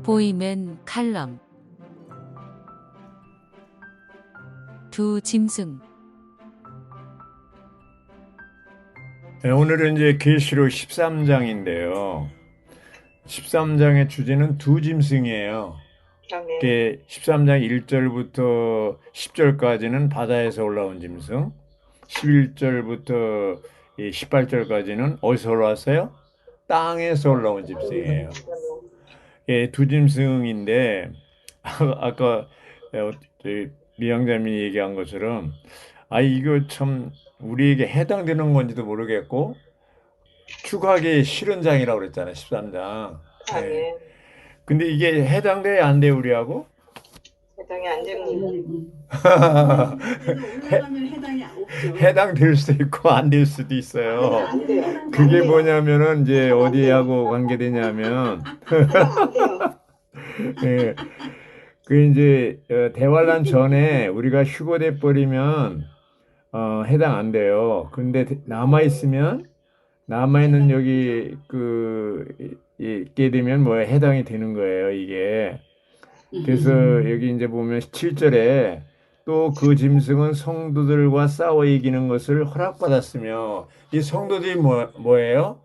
보이맨 칼럼 두 짐승. 네, 오늘은 이제 계시록 13장인데요. 13장의 주제는 두 짐승이에요. 아멘. 이게 13장 1절부터 10절까지는 바다에서 올라온 짐승, 11절부터 18절까지는 어디서 올라왔어요? 땅에서 올라온 짐승이에요. 예, 두 짐승인데 아까 미영자님이 얘기한 것처럼 이거 참 우리에게 해당되는 건지도 모르겠고 추가하기 싫은 장이라고 그랬잖아요. 13장. 예. 아멘. 근데 이게 해당돼 안 돼 우리하고? 해당이 안 됩니다. 올라가면 해당이 없죠. 해당될 수도 있고 안 될 수도 있어요. 안 돼요. 그게 뭐냐면은 이제 어디하고 관계되냐면 안 돼요. 예. 그 이제 대환란 전에 우리가 휴거돼 버리면 해당 안 돼요. 근데 남아 있는 여기 있게 되면 뭐 해당이 되는 거예요, 이게. 그래서 여기 이제 보면 7절에 또 그 짐승은 성도들과 싸워 이기는 것을 허락받았으며 이 성도들이 뭐예요?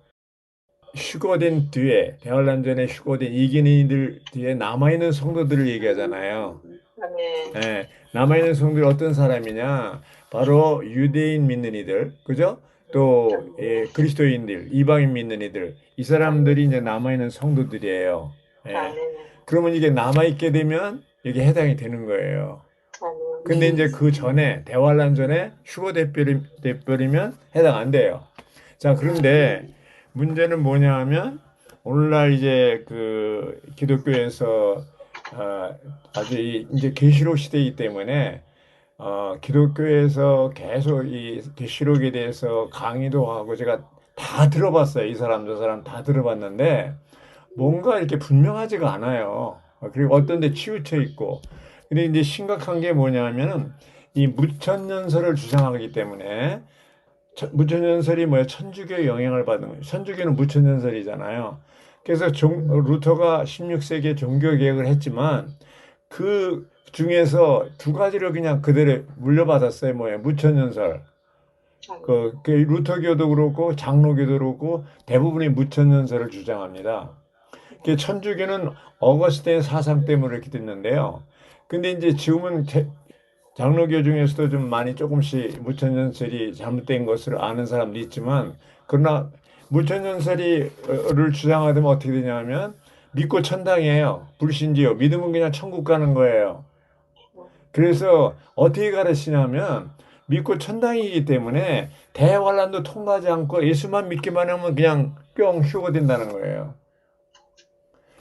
휴거된 뒤에 대환란 전에 휴거된 이기는 이들 뒤에 남아있는 성도들을 얘기하잖아요. 아멘. 예, 남아있는 성도들이 어떤 사람이냐? 바로 유대인 믿는 이들, 그죠? 또 그리스도인들, 이방인 믿는 이들, 이 사람들이 이제 남아있는 성도들이에요. 예. 아멘. 그러면 이게 남아있게 되면 이게 해당이 되는 거예요. 아멘. 근데 이제 그 전에, 대환란 전에 휴거돼버리면 해당 안 돼요. 자, 그런데 문제는 뭐냐 하면 오늘날 이제 그 기독교에서 아주 이제 계시록 시대이기 때문에 기독교에서 계속 이 계시록에 대해서 강의도 하고 제가 다 들어봤어요. 이 사람 저 사람 다 들어봤는데 뭔가 이렇게 분명하지가 않아요. 그리고 어떤 데 치우쳐 있고. 근데 이제 심각한 게 뭐냐면은 이 무천년설을 주장하기 때문에 무천년설이 뭐야? 천주교의 영향을 받는 거예요. 천주교는 무천년설이잖아요. 그래서 루터가 16세기에 종교개혁을 했지만 그 중에서 두 가지를 그냥 그대로 물려받았어요. 뭐예요? 무천년설. 그 루터교도 그렇고 장로교도 그렇고 대부분이 무천년설을 주장합니다. 천주교는 어거스틴 사상 때문에 이렇게 됐는데요. 근데 이제 지금은 장로교 중에서도 좀 많이 조금씩 무천년설이 잘못된 것을 아는 사람도 있지만 그러나 무천년설을 주장하면 어떻게 되냐면 믿고 천당이에요. 불신지요. 믿으면 그냥 천국 가는 거예요. 그래서 어떻게 가르치냐면 믿고 천당이기 때문에 대환란도 통과하지 않고 예수만 믿기만 하면 그냥 뿅 휴거된다는 거예요.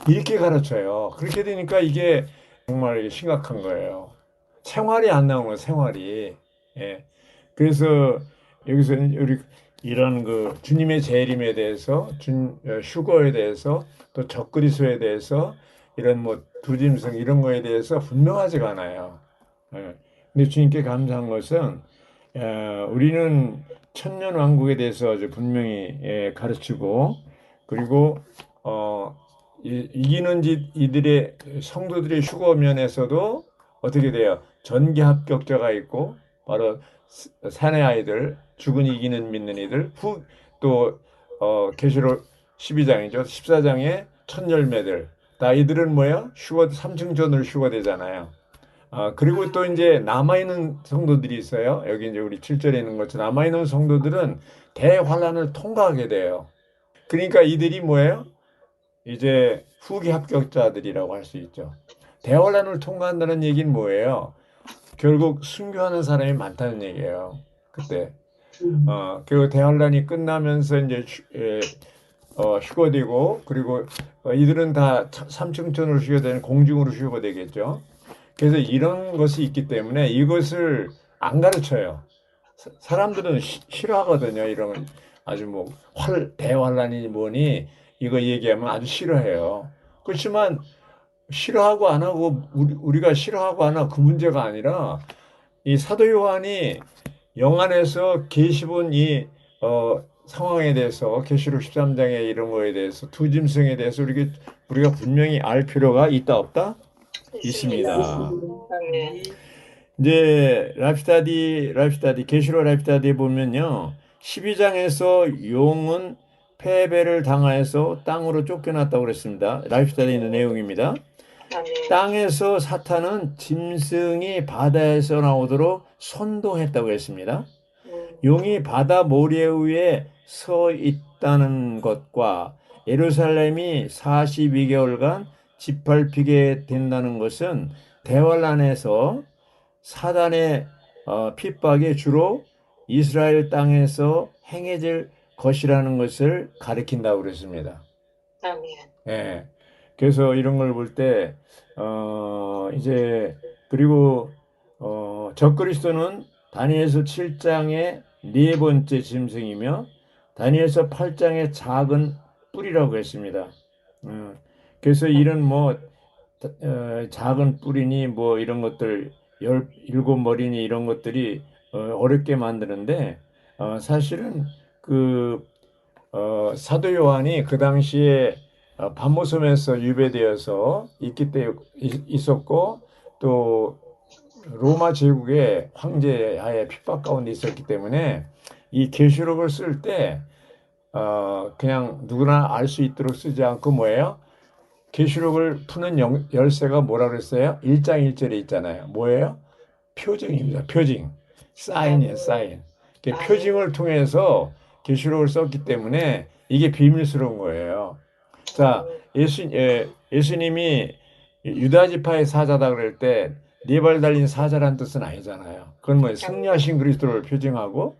이렇게 가르쳐요. 그렇게 되니까 이게 정말 심각한 거예요. 생활이 안 나오는 거예요, 생활이. 예. 그래서 여기서 우리 이런 그 주님의 재림에 대해서, 휴거에 대해서, 또 적그리스도에 대해서 이런 뭐 두짐승 이런 거에 대해서 분명하지가 않아요. 예. 근데 주님께 감사한 것은 우리는 천년 왕국에 대해서 아주 분명히 가르치고 그리고 이기는 이들의 성도들의 휴거면에서도 어떻게 돼요? 전개 합격자가 있고 바로 사내 아이들, 죽은 이기는 믿는 이들, 또 계시록 12장이죠. 14장에 첫 열매들. 다 이들은 뭐예요? 삼층전으로 휴거되잖아요. 그리고 또 이제 남아있는 성도들이 있어요. 여기 이제 우리 7절에 있는 것처럼 남아있는 성도들은 대환란을 통과하게 돼요. 그러니까 이들이 뭐예요? 이제 후기 합격자들이라고 할 수 있죠. 대환란을 통과한다는 얘기는 뭐예요? 결국 순교하는 사람이 많다는 얘기예요. 그때. 그리고 대환란이 끝나면서 이제 휴거되고 그리고 이들은 다 삼층천으로 휴거되는 공중으로 휴거되겠죠. 그래서 이런 것이 있기 때문에 이것을 안 가르쳐요. 사람들은 싫어하거든요. 이런 아주 뭐 대환란이 뭐니 이거 얘기하면 아주 싫어해요. 그렇지만 싫어하고 안 하고 우리가 싫어하고 안 하고 그 문제가 아니라 이 사도 요한이 영안에서 계시본 이 상황에 대해서 계시록 13장의 이런 거에 대해서 두 짐승에 대해서 우리가 분명히 알 필요가 있다 없다? 있습니다. 아멘. 이제 라이프스타디 계시록 라이프스타디에 보면요. 12장에서 용은 패배를 당하여서 땅으로 쫓겨났다고 그랬습니다. 라이프스타디에 있는 내용입니다. 아멘. 땅에서 사탄은 짐승이 바다에서 나오도록 선동했다고 했습니다. 용이 바다 모래 위에 서 있다는 것과 예루살렘이 42개월간 짓밟히게 된다는 것은 대환란에서 사단의 핍박이 주로 이스라엘 땅에서 행해질 것이라는 것을 가리킨다고 그랬습니다. 아멘. 예. 그래서 이런 걸 볼 때, 이제, 그리고, 적그리스도는 다니엘서 7장의 네 번째 짐승이며, 다니엘서 8장의 작은 뿔이라고 했습니다. 그래서 이런 작은 뿔이니 이런 것들, 일곱 머리니 이런 것들이 어렵게 만드는데, 사실은 사도 요한이 그 당시에 반모섬에서 유배되어서 있었고 또 로마 제국의 황제하에 핍박 가운데 있었기 때문에 이 계시록을 쓸 때 그냥 누구나 알 수 있도록 쓰지 않고 뭐예요? 계시록을 푸는 열쇠가 뭐라 그랬어요? 1장 1절에 있잖아요. 뭐예요? 표징입니다. 표징. 사인이에요, 사인. 표징을 통해서 계시록을 썼기 때문에 이게 비밀스러운 거예요. 자, 예수님이 유다 지파의 사자다 그럴 때 네 발 달린 사자란 뜻은 아니잖아요. 그건 뭐예요? 승리하신 그리스도를 표징하고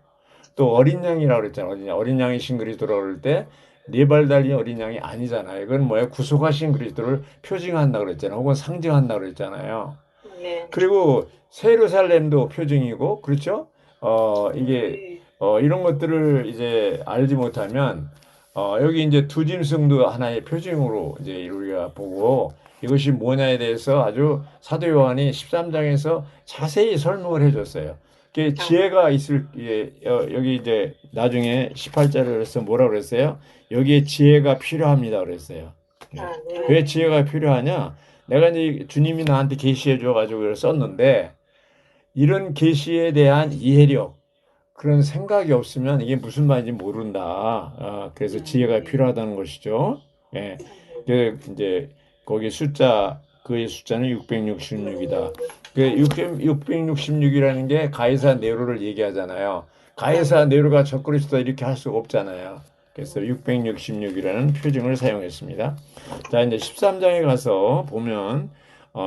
또 어린 양이라고 그랬잖아요. 어린 양이신 그리스도라고 그럴 때 네 발 달린 어린 양이 아니잖아요. 그건 뭐예요? 구속하신 그리스도를 표징한다 그랬잖아요. 혹은 상징한다 그랬잖아요. 네. 그리고 새 예루살렘도 표징이고 그렇죠? 이게 이런 것들을 이제 알지 못하면 여기 이제 두 짐승도 하나의 표징으로 이제 우리가 보고 이것이 뭐냐에 대해서 아주 사도 요한이 13장에서 자세히 설명을 해줬어요. 지혜가 있을 여기 이제 나중에 18절에서 뭐라 그랬어요? 여기에 지혜가 필요합니다 그랬어요. 네. 왜 지혜가 필요하냐? 내가 이제 주님이 나한테 계시해 줘가지고 이걸 썼는데 이런 계시에 대한 이해력 그런 생각이 없으면 이게 무슨 말인지 모른다. 그래서 지혜가 필요하다는 것이죠. 예. 이제 거기 그의 숫자는 666이다. 그 666이라는 게 가이사 네로를 얘기하잖아요. 가이사 네로가 적그리스도 이렇게 할 수가 없잖아요. 그래서 666이라는 표징을 사용했습니다. 자, 이제 13장에 가서 보면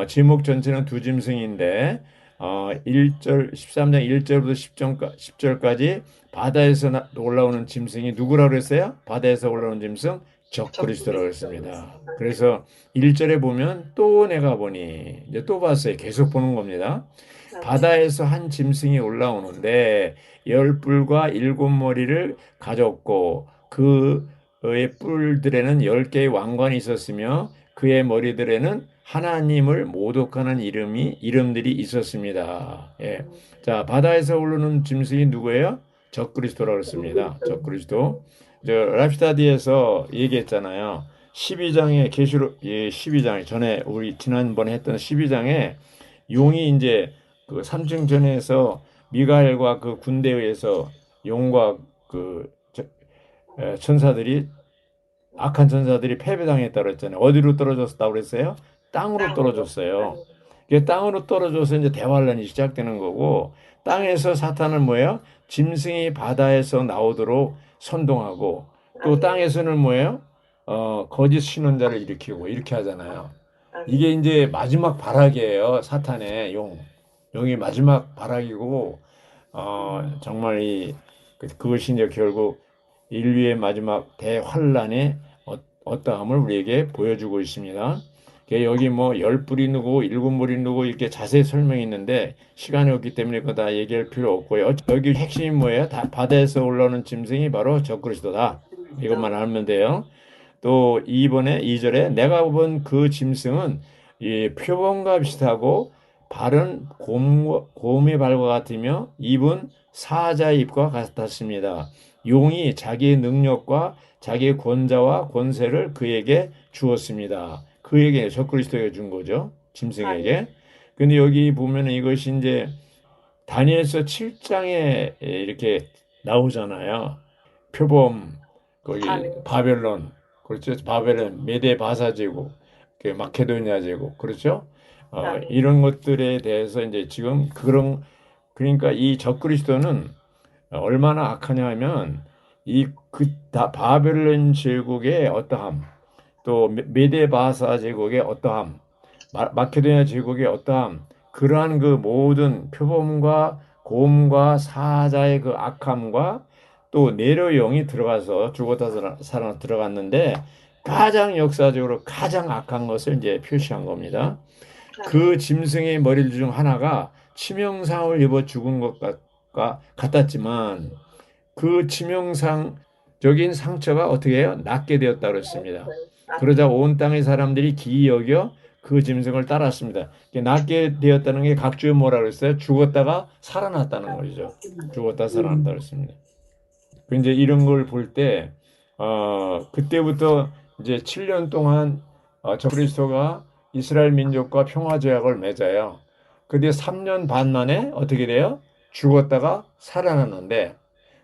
제목 전체는 두 짐승인데 13장 1절부터 10절까지 바다에서 올라오는 짐승이 누구라고 그랬어요? 바다에서 올라오는 짐승 적그리스도라고 했습니다. 그래서 1절에 보면 또 내가 보니 이제 또 봤어요. 계속 보는 겁니다. 바다에서 한 짐승이 올라오는데 10뿔과 7머리를 가졌고 그의 뿔들에는 10개의 왕관이 있었으며 그의 머리들에는 하나님을 모독하는 이름들이 있었습니다. 예. 자, 바다에서 오르는 짐승이 누구예요? 적그리스도라고 했습니다. 적그리스도. 라이프스타디에서 얘기했잖아요. 12장의 계시록 12장 전에 우리 지난번에 했던 12장에 용이 이제 그 삼층전에서 미가엘과 그 군대에 의해서 용과 악한 천사들이 패배당했다고 그랬잖아요. 어디로 떨어졌다고 그랬어요? 땅으로 떨어졌어요. 이게 땅으로 떨어져서 이제 대환란이 시작되는 거고 땅에서 사탄은 뭐예요? 짐승이 바다에서 나오도록 선동하고 또 땅에서는 뭐예요? 거짓 신원자를 일으키고 이렇게 하잖아요. 이게 이제 마지막 발악이에요. 사탄의 용이 마지막 발악이고 정말 그것이 이제 결국 인류의 마지막 대환란의 어떠함을 우리에게 보여주고 있습니다. 여기 10뿔이 누구, 7머리 누구 이렇게 자세히 설명이 있는데 시간이 없기 때문에 그거 다 얘기할 필요 없고요. 여기 핵심이 뭐예요? 다 바다에서 올라오는 짐승이 바로 적그리스도다. 이것만 알면 돼요. 또 2절에 내가 본 그 짐승은 이 표범과 비슷하고 발은 곰의 발과 같으며 입은 사자의 입과 같았습니다. 용이 자기의 능력과 자기의 권자와 권세를 그에게 주었습니다. 그에게 적그리스도에게 준 거죠. 짐승에게. 근데 여기 보면 이것이 이제 다니엘서 7장에 이렇게 나오잖아요. 표범, 거기 바벨론, 그렇죠. 바벨론, 메데 바사 제국, 그 마케도니아 제국, 그렇죠. 이런 것들에 대해서 이제 지금 그러니까 이 적그리스도는 얼마나 악하냐 하면 바벨론 제국의 어떠함, 또 메데 바사 제국의 어떠함, 마케도니아 제국의 어떠함, 그러한 그 모든 표범과 곰과 사자의 그 악함과 또 네로 영이 들어가서 죽었다 살아 들어갔는데 가장 역사적으로 가장 악한 것을 이제 표시한 겁니다. 그 짐승의 머리 중 하나가 치명상을 입어 죽은 것과 같았지만 그 치명상적인 상처가 어떻게 해요? 낫게 되었다 그랬습니다. 그러자 온 땅의 사람들이 기이 여겨 그 짐승을 따랐습니다. 낫게 되었다는 게 각주에 뭐라 그랬어요? 죽었다가 살아났다는 거죠. 죽었다 살아났다 그랬습니다. 이제 이런 걸 볼 때, 그때부터 이제 7년 동안 적그리스도가 이스라엘 민족과 평화제약을 맺어요. 근데 3년 반 만에 어떻게 돼요? 죽었다가 살아났는데,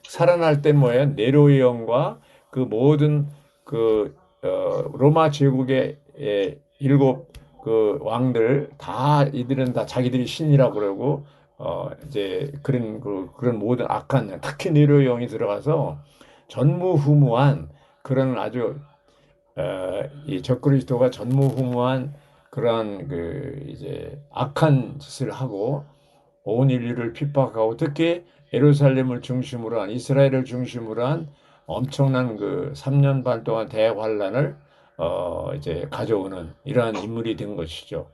살아날 때 뭐예요? 네로의 영과 그 모든 로마 제국의 일곱 그 왕들 다 이들은 다 자기들이 신이라고 그러고 이제 그런 모든 악한 특히 네로의 영이 들어가서 전무후무한 그런 아주 이 적그리스도가 전무후무한 그런 그 이제 악한 짓을 하고 온 인류를 핍박하고 특히 예루살렘을 중심으로 한 이스라엘을 중심으로 한 엄청난 그 3년 반 동안 대환란을 이제 가져오는 이러한 인물이 된 것이죠.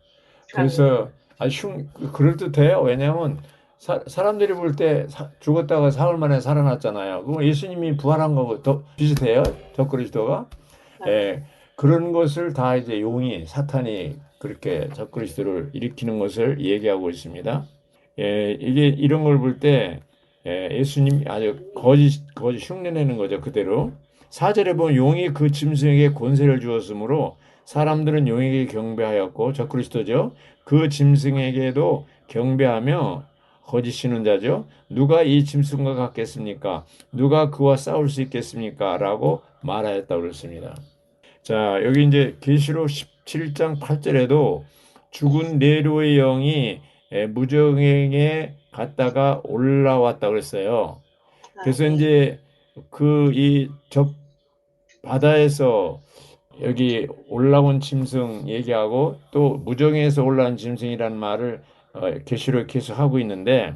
그래서 아주 그럴듯해요. 왜냐하면 사람들이 볼 때 죽었다가 사흘 만에 살아났잖아요. 그럼 예수님이 부활한 거고 더 비슷해요. 적그리스도가. 예, 그런 것을 다 이제 사탄이 그렇게 적그리스도를 일으키는 것을 얘기하고 있습니다. 예, 이게 이런 걸 볼 때 예수님 아주 거짓 흉내내는 거죠. 그대로. 4절에 보면 용이 그 짐승에게 권세를 주었으므로 사람들은 용에게 경배하였고 적그리스도죠. 그 짐승에게도 경배하며 거짓 신론자죠. 누가 이 짐승과 같겠습니까? 누가 그와 싸울 수 있겠습니까? 라고 말하였다고 그랬습니다. 자, 여기 이제 계시록 17장 8절에도 죽은 네로의 영이 무정행에 갔다가 올라왔다 그랬어요. 그래서 이제 이 바다에서 여기 올라온 짐승 얘기하고 또 무정에서 올라온 짐승이라는 말을 계시록에 계속 하고 있는데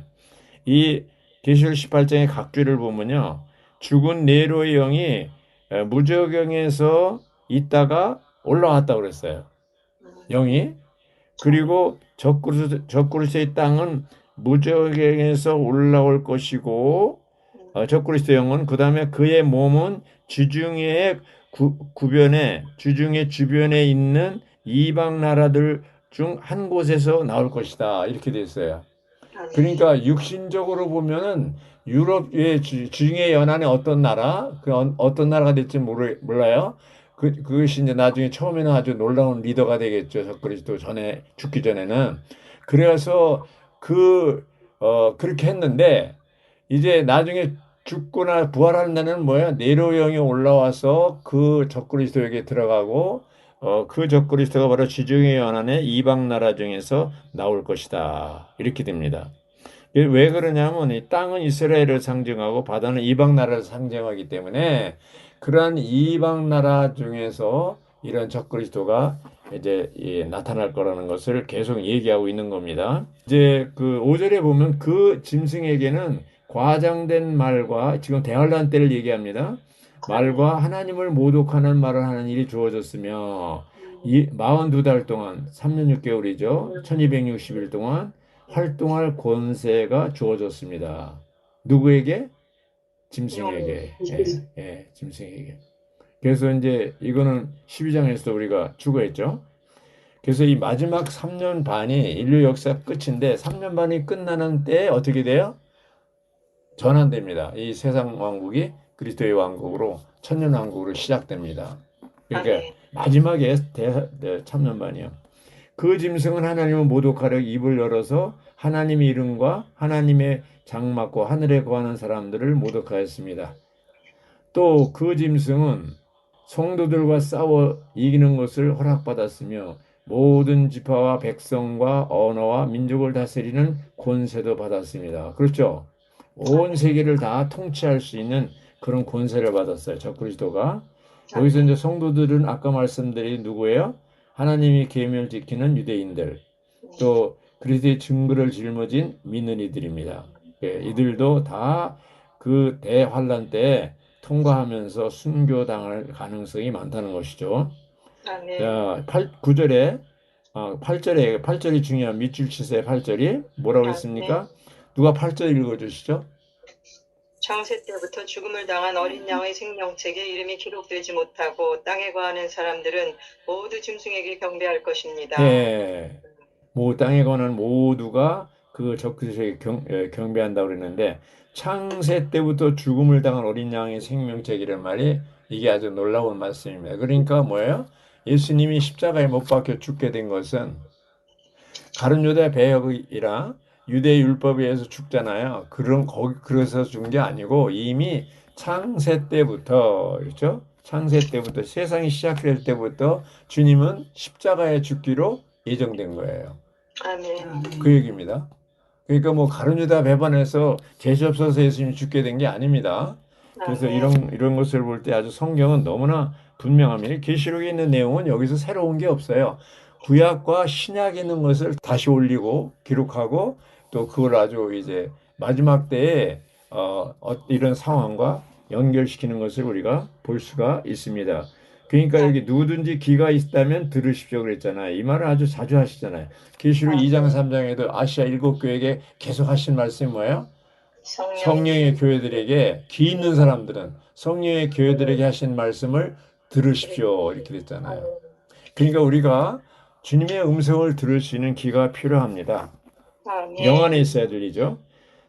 이 계시록 18장의 각주를 보면요. 죽은 네로의 영이 무저경에서 있다가 올라왔다고 그랬어요. 영이. 그리고 적그리스도의 땅은 무저경에서 올라올 것이고 적그리스도 영은 그 다음에 그의 몸은 주중의 주변에 있는 이방 나라들 중 한 곳에서 나올 것이다. 이렇게 돼 있어요. 그러니까 육신적으로 보면은 유럽의 주중의 연안의 어떤 나라, 어떤 나라가 될지 몰라요. 그것이 이제 나중에 처음에는 아주 놀라운 리더가 되겠죠. 적그리스도 전에 죽기 전에는. 그래서 그렇게 했는데 이제 나중에 죽거나 부활하는 날은 뭐야? 네로 영이 올라와서 그 적그리스도에게 들어가고 그 적그리스도가 바로 지중해 연안의 이방 나라 중에서 나올 것이다. 이렇게 됩니다. 왜 그러냐면 이 땅은 이스라엘을 상징하고 바다는 이방 나라를 상징하기 때문에 그러한 이방 나라 중에서 이런 적그리스도가 이제 나타날 거라는 것을 계속 얘기하고 있는 겁니다. 이제 그 5절에 보면 그 짐승에게는 과장된 말과 지금 대환란 때를 얘기합니다. 말과 하나님을 모독하는 말을 하는 일이 주어졌으며 42달 동안 3년 6개월이죠. 1260일 동안 활동할 권세가 주어졌습니다. 누구에게? 짐승에게. 짐승에게. 그래서 이제 이거는 12장에서 우리가 추구했죠. 그래서 이 마지막 3년 반이 인류 역사 끝인데 3년 반이 끝나는 때에 어떻게 돼요? 전환됩니다. 이 세상 왕국이 그리스도의 왕국으로 천년 왕국으로 시작됩니다. 그러니까 아멘. 마지막에 참년반이요. 그 짐승은 하나님은 모독하려 입을 열어서 하나님의 이름과 하나님의 장막과 하늘에 거하는 사람들을 모독하였습니다. 또 그 짐승은 성도들과 싸워 이기는 것을 허락받았으며 모든 지파와 백성과 언어와 민족을 다스리는 권세도 받았습니다. 그렇죠? 온 세계를 다 통치할 수 있는 그런 권세를 받았어요. 적그리스도가. 여기서 이제 성도들은 아까 말씀드린 누구예요? 하나님이 계명을 지키는 유대인들, 또 그리스도의 증거를 짊어진 믿는 이들입니다. 예, 이들도 다 그 대환란 때 통과하면서 순교당할 가능성이 많다는 것이죠. 아멘. 자, 9절에 8절이 중요한 밑줄 치세요. 8절이 뭐라고 했습니까? 누가 8절 읽어주시죠? 창세 때부터 죽음을 당한 어린 양의 생명책에 이름이 기록되지 못하고 땅에 거하는 사람들은 모두 짐승에게 경배할 것입니다. 예, 땅에 관한 모두가 그 적그리스도에게 경배한다고 그랬는데 창세 때부터 죽음을 당한 어린 양의 생명책이란 말이 이게 아주 놀라운 말씀입니다. 그러니까 뭐예요? 예수님이 십자가에 못 박혀 죽게 된 것은 가룟 유다 배역이라 유대 율법에 의해서 죽잖아요. 그래서 죽은 게 아니고 이미 창세 때부터, 그렇죠? 창세 때부터, 세상이 시작될 때부터 주님은 십자가에 죽기로 예정된 거예요. 아멘. 그 얘기입니다. 그러니까 뭐 가룟 유다 배반해서 재수 없어서 예수님이 죽게 된 게 아닙니다. 그래서 아멘. 이런 것을 볼 때 아주 성경은 너무나 분명합니다. 계시록에 있는 내용은 여기서 새로운 게 없어요. 구약과 신약에 있는 것을 다시 올리고 기록하고 또 그걸 아주 이제 마지막 때에 이런 상황과 연결시키는 것을 우리가 볼 수가 있습니다. 그러니까 여기 누구든지 귀가 있다면 들으십시오 그랬잖아요. 이 말을 아주 자주 하시잖아요. 계시록 2장 3장에도 아시아 7교회에게 계속 하신 말씀이 뭐예요? 성령의 교회들에게 귀 있는 사람들은 성령의 교회들에게 하신 말씀을 들으십시오 이렇게 됐잖아요. 그러니까 우리가 주님의 음성을 들을 수 있는 귀가 필요합니다. 아멘. 영 안에 있어야 들리죠.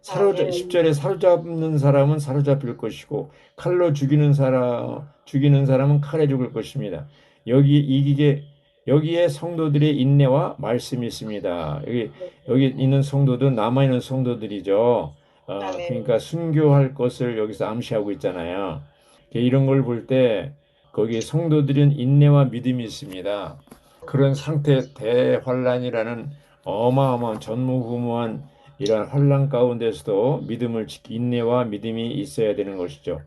10절에 사로잡는 사람은 사로잡힐 것이고 칼로 죽이는 사람은 칼에 죽을 것입니다. 여기에 성도들의 인내와 말씀이 있습니다. 여기 있는 성도들은 남아있는 성도들이죠. 그러니까 순교할 것을 여기서 암시하고 있잖아요. 이런 걸 볼 때 거기 성도들은 인내와 믿음이 있습니다. 그런 상태 대환란이라는 어마어마한 전무후무한 이러한 환란 가운데서도 인내와 믿음이 있어야 되는 것이죠.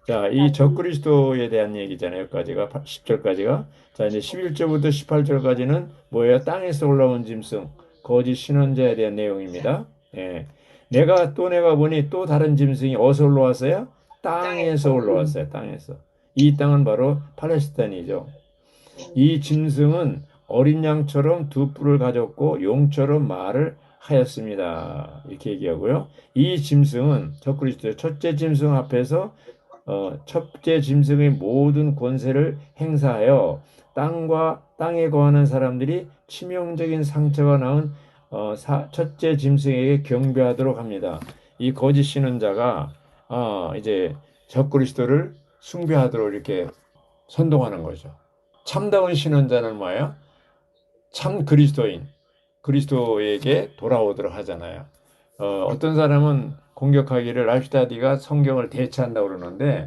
자, 이 적그리스도에 대한 얘기잖아요. 여기까지가 10절까지가. 자, 이제 11절부터 18절까지는 뭐예요? 땅에서 올라온 짐승, 거짓 신원자에 대한 내용입니다. 예. 내가 보니 또 다른 짐승이 어디서 올라왔어요? 땅에서 올라왔어요. 땅에서. 이 땅은 바로 팔레스타인이죠. 이 짐승은 어린 양처럼 두 뿔을 가졌고 용처럼 말을 하였습니다. 이렇게 얘기하고요. 이 짐승은 적그리스도의 첫째 짐승 앞에서 첫째 짐승의 모든 권세를 행사하여 땅에 거하는 사람들이 치명적인 상처가 나은 첫째 짐승에게 경배하도록 합니다. 이 거짓 신원자가 이제 적그리스도를 숭배하도록 이렇게 선동하는 거죠. 참다운 신원자는 뭐예요? 참 그리스도에게 돌아오도록 하잖아요. 어떤 사람은 공격하기를 라이프스타디가 성경을 대체한다고 그러는데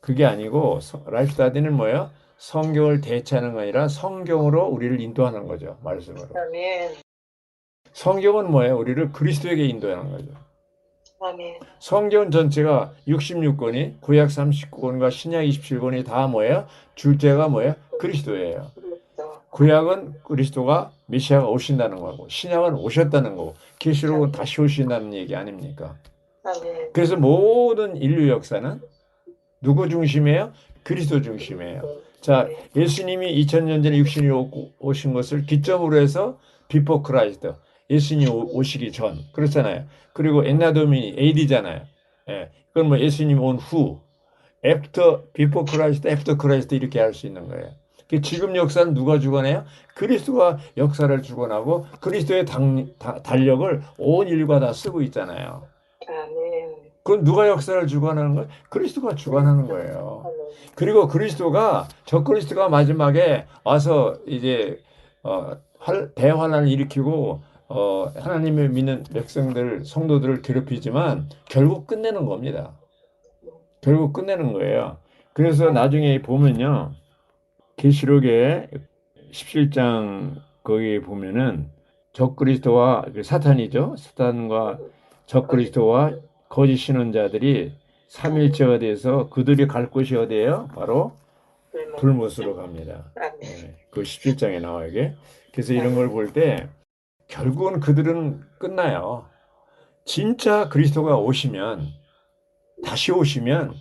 그게 아니고 라이프스타디는 뭐예요? 성경을 대체하는 거 아니라 성경으로 우리를 인도하는 거죠. 말씀으로. 아멘. 성경은 뭐예요? 우리를 그리스도에게 인도하는 거죠. 아멘. 성경 전체가 66권이 구약 39권과 신약 27권이 다 뭐예요? 줄제가 뭐예요? 그리스도예요. 구약은 그리스도가 메시아가 오신다는 거고 신약은 오셨다는 거고 계시록은 다시 오신다는 얘기 아닙니까? 아멘. 그래서 모든 인류 역사는 누구 중심이에요? 그리스도 중심이에요. 자, 예수님이 2000년 전에 육신이 오신 것을 기점으로 해서 비포 크라이스트, 예수님이 오시기 전 그렇잖아요. 그리고 엔나도미니 AD잖아요. 예, 그건 뭐 예수님 온 후, 애프터 비포 크라이스트, 애프터 크라이스트 이렇게 할 수 있는 거예요. 지금 역사는 누가 주관해요? 그리스도가 역사를 주관하고 그리스도의 달력을 온 인류가 다 쓰고 있잖아요. 아멘. 그럼 누가 역사를 주관하는 거예요? 그리스도가 주관하는 거예요. 그리고 그리스도가 마지막에 와서 이제 대환란을 일으키고 하나님을 믿는 백성들, 성도들을 괴롭히지만 결국 끝내는 겁니다. 결국 끝내는 거예요. 그래서 나중에 보면요. 계시록의 17장 거기에 보면은 적그리스도와 사탄이죠. 사탄과 적그리스도와 거짓 신론자들이 삼일체가 돼서 그들이 갈 곳이 어디예요? 바로 불못으로 갑니다. 네, 그 17장에 나와요, 이게. 그래서 이런 걸 볼 때 결국은 그들은 끝나요. 진짜 그리스도가 다시 오시면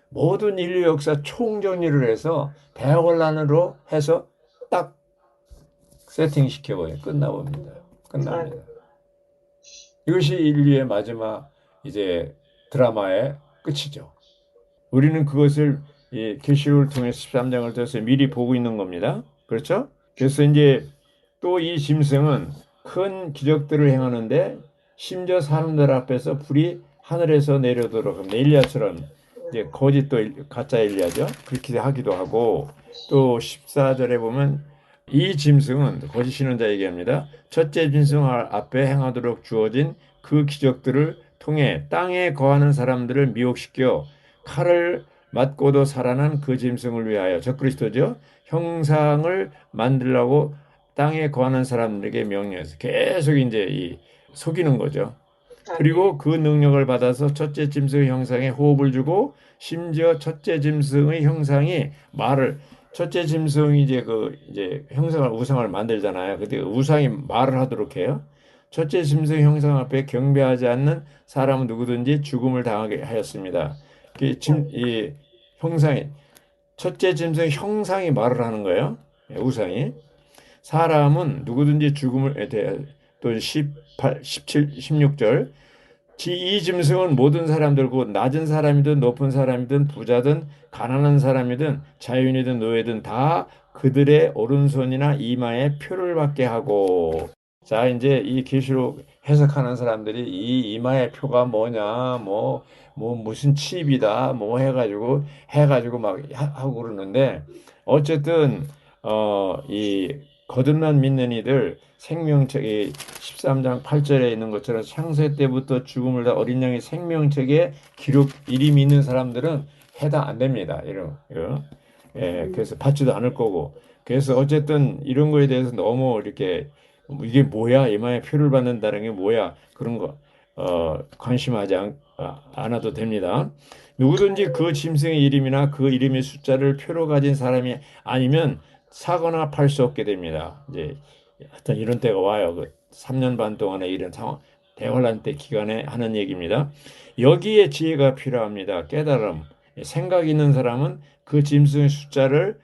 모든 인류 역사 총정리를 해서 대환란으로 해서 딱 세팅시켜버려요. 끝나봅니다. 끝납니다. 이것이 인류의 마지막 이제 드라마의 끝이죠. 우리는 그것을 계시록을 통해 13장을 통해서 미리 보고 있는 겁니다. 그렇죠? 그래서 이제 또 이 짐승은 큰 기적들을 행하는데 심지어 사람들 앞에서 불이 하늘에서 내려오도록 합니다. 엘리야처럼 이제 가짜 엘리야죠. 그렇게 하기도 하고 또 14절에 보면 이 짐승은 거짓 신론자 얘기합니다. 첫째 짐승 앞에 행하도록 주어진 그 기적들을 통해 땅에 거하는 사람들을 미혹시켜 칼을 맞고도 살아난 그 짐승을 위하여 적그리스도죠. 형상을 만들라고 땅에 거하는 사람들에게 명령해서 계속 이제 속이는 거죠. 그리고 그 능력을 받아서 첫째 짐승의 형상에 호흡을 주고 심지어 첫째 짐승의 형상이 첫째 짐승이 이제 형상을 우상을 만들잖아요. 그때 우상이 말을 하도록 해요. 첫째 짐승 형상 앞에 경배하지 않는 사람은 누구든지 죽음을 당하게 하였습니다. 이 형상이 첫째 짐승 형상이 말을 하는 거예요. 우상이. 사람은 누구든지 죽음을 또 17, 16절 이 짐승은 모든 사람들 곧 낮은 사람이든 높은 사람이든 부자든 가난한 사람이든 자유인이든 노예든 다 그들의 오른손이나 이마에 표를 받게 하고 자 이제 이 계시록 해석하는 사람들이 이 이마의 표가 뭐냐 뭐 무슨 칩이다 뭐 해가지고 막 하고 그러는데 어쨌든 이 거듭난 믿는 이들 생명책이 13장 8절에 있는 것처럼 창세 때부터 죽음을 다 어린 양의 생명책에 기록 이름이 있는 사람들은 해당 안 됩니다. 이런 그래서 받지도 않을 거고 그래서 어쨌든 이런 거에 대해서 너무 이렇게 이게 뭐야 이마에 표를 받는다는 게 뭐야 그런 거 관심하지 않아도 됩니다. 누구든지 그 짐승의 이름이나 그 이름의 숫자를 표로 가진 사람이 아니면 사거나 팔 수 없게 됩니다. 이제 하여튼 이런 때가 와요. 그 3년 반 동안의 이런 상황, 대환란 때 기간에 하는 얘기입니다. 여기에 지혜가 필요합니다. 깨달음. 생각 있는 사람은 그 짐승의 숫자를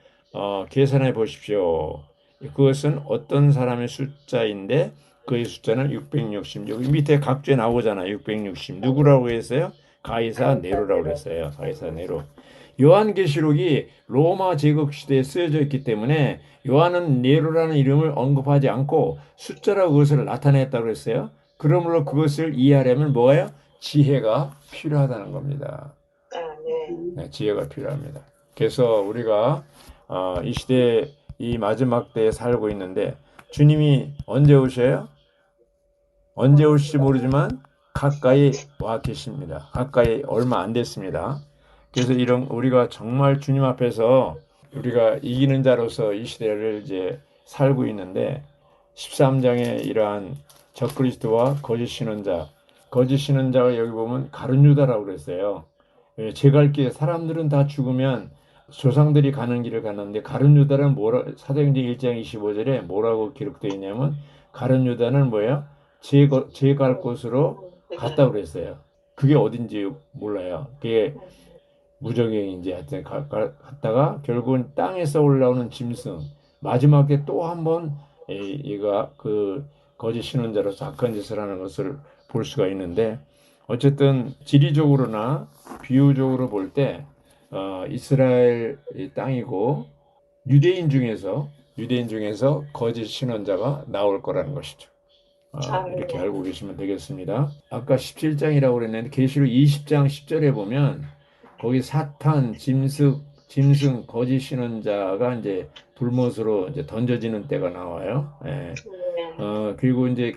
계산해 보십시오. 그것은 어떤 사람의 숫자인데 그의 숫자는 660. 여기 밑에 각주에 나오잖아요. 660. 누구라고 했어요? 가이사 네로라고 했어요. 가이사 네로. 요한계시록이 로마 제국 시대에 쓰여져 있기 때문에 요한은 네로라는 이름을 언급하지 않고 숫자로 그것을 나타냈다고 했어요. 그러므로 그것을 이해하려면 뭐예요? 지혜가 필요하다는 겁니다. 네, 지혜가 필요합니다. 그래서 우리가 이 시대에 이 마지막 때에 살고 있는데 주님이 언제 오셔요? 언제 올지 모르지만 가까이 와 계십니다. 가까이 얼마 안 됐습니다. 그래서 우리가 정말 주님 앞에서 우리가 이기는 자로서 이 시대를 이제 살고 있는데 13장에 이러한 적그리스도와 거짓 신론자가 여기 보면 가룟 유다라고 그랬어요. 제갈 길 사람들은 다 죽으면 조상들이 가는 길을 가는데 가룟 유다는 사도행전 1장 25절에 뭐라고 기록되어 있냐면 가룟 유다는 뭐예요? 제갈 곳으로 갔다고 그랬어요. 그게 어딘지 몰라요. 그게 무적행인지 하여튼 갔다가 결국은 땅에서 올라오는 짐승 마지막에 또 한 번 얘가 그 거짓 신론자로서 악한 짓을 하는 것을 볼 수가 있는데 어쨌든 지리적으로나 비유적으로 볼 때 이스라엘 땅이고 유대인 중에서 거짓 신원자가 나올 거라는 것이죠. 이렇게 알고 계시면 되겠습니다. 아까 17장이라고 그랬는데 계시록 20장 10절에 보면 거기 사탄, 짐승, 거짓 신원자가 이제 불못으로 이제 던져지는 때가 나와요. 예. 네. 그리고 이제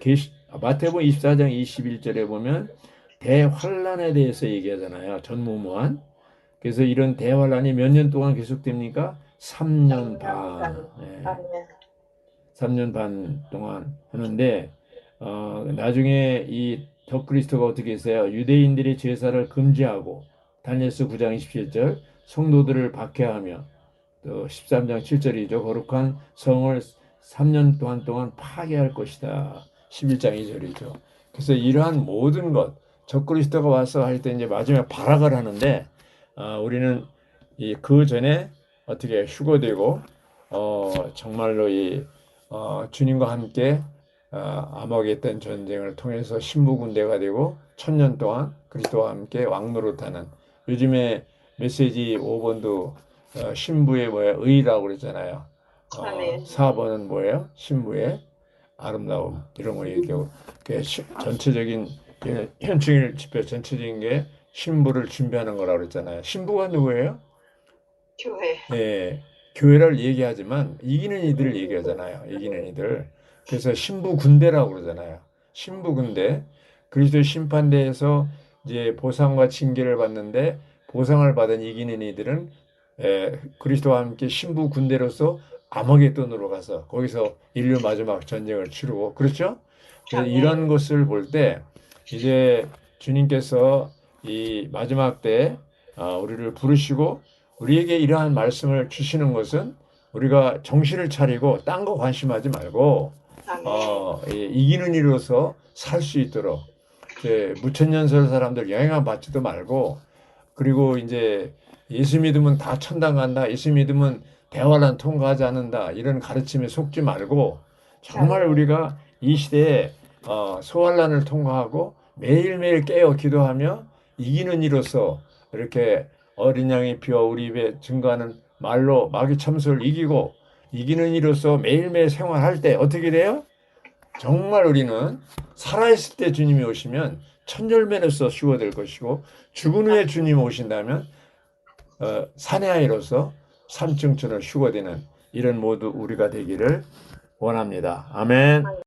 마태복음 24장 21절에 보면 대환란에 대해서 얘기하잖아요. 전무후무한. 그래서 이런 대환란이 몇 년 동안 계속됩니까? 3년 반. 예. 3년 반 동안 하는데 나중에 이 적그리스도가 어떻게 했어요? 유대인들의 제사를 금지하고 다니엘서 9장 27절 성도들을 박해하며 또 13장 7절이죠. 거룩한 성을 3년 동안 파괴할 것이다. 11장 2절이죠. 그래서 이러한 모든 것 적그리스도가 와서 할 때 이제 마지막에 발악을 하는데 우리는 그 전에 어떻게 휴거되고 정말로 주님과 함께 암흑했던 전쟁을 통해서 신부군대가 되고 1000년 동안 그리스도와 함께 왕노릇하는 요즘에 메시지 5번도 신부의 의라고 그랬잖아요. 4번은 뭐예요? 신부의 아름다움 이런 거 얘기하고 전체적인 현충일 집회 전체적인 게 신부를 준비하는 거라고 그랬잖아요. 신부가 누구예요? 교회. 예, 교회를 얘기하지만 이기는 이들을 얘기하잖아요. 이기는 이들. 그래서 신부 군대라고 그러잖아요. 신부 군대. 그리스도의 심판대에서 이제 보상과 징계를 받는데 보상을 받은 이기는 이들은 그리스도와 함께 신부 군대로서 아마겟돈으로 가서 거기서 인류 마지막 전쟁을 치르고 그렇죠? 그래서 이런 것을 볼 때 이제 주님께서 이 마지막 때 우리를 부르시고 우리에게 이러한 말씀을 주시는 것은 우리가 정신을 차리고 딴 거 관심하지 말고 이기는 이로서 살 수 있도록 무천년설 사람들 영향 받지도 말고 그리고 이제 예수 믿으면 다 천당 간다. 예수 믿으면 대환란 통과하지 않는다. 이런 가르침에 속지 말고 정말 우리가 이 시대에 소환란을 통과하고 매일매일 깨어 기도하며 이기는 이로서 이렇게 어린 양의 피와 우리 입에 증거하는 말로 마귀 참수를 이기고 이기는 이로서 매일매일 생활할 때 어떻게 돼요? 정말 우리는 살아있을 때 주님이 오시면 천절매로서 휴거될 것이고 죽은 후에 주님이 오신다면 사내아이로서 삼층천을 휴거되는 이런 모두 우리가 되기를 원합니다. 아멘.